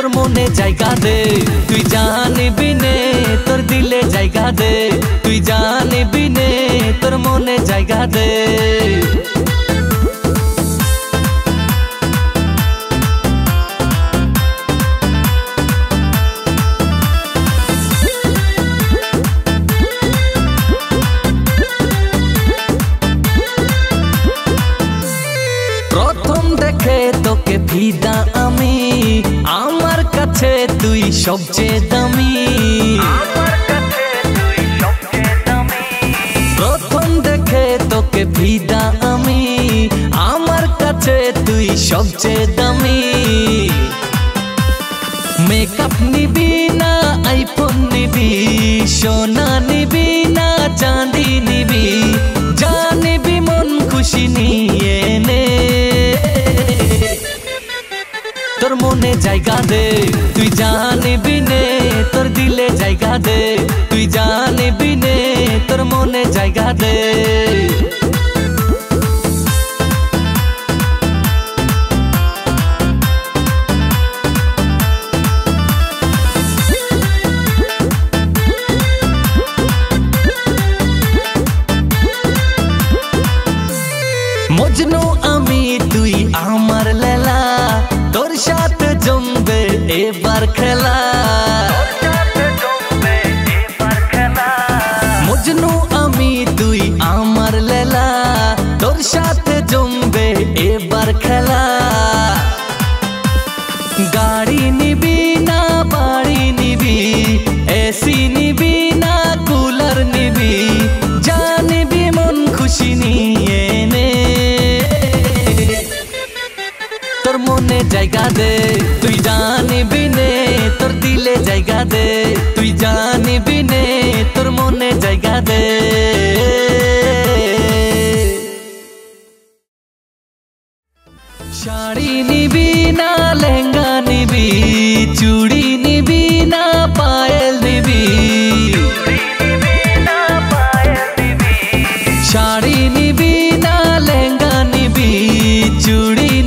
তোর মনে জায়গা দে, তুই জানিবি নে তোর দিলে জায়গা দে, তুই জানিবি নে তোর মনে জায়গা দে। প্রথম দেখে তোকে ফিদা আমি, আমার কাছে তুই সবচেয়ে দামি। প্রথম দেখে তোকে ফিদা আমি, আমার কাছে তুই সবচেয়ে দামি। মেকআপ নিবি না আইফোন নিবি, সোনা নিবি না চাঁদি নিবি, জানিবি মন খুশি নিয়ে নে। তোর মনে জায়গা দে, তুই জানিবি নে তোর দিলে জায়গা দে, তুই জানিবি নে তোর মনে জায়গা দে। মজনু আমি তুই আমার লেলা, তোর সাথে জমবে এবার খেলা। মজনু আমি তুই আমার লেলা, তোর সাথে জমবে এবার খেলা। গাড়ি নিবি না বাড়ি নিবি, এসি নিবি না কুলার নিবি, জানিবি মন খুশি নিয়ে নে। তোর মনে জায়গা দে,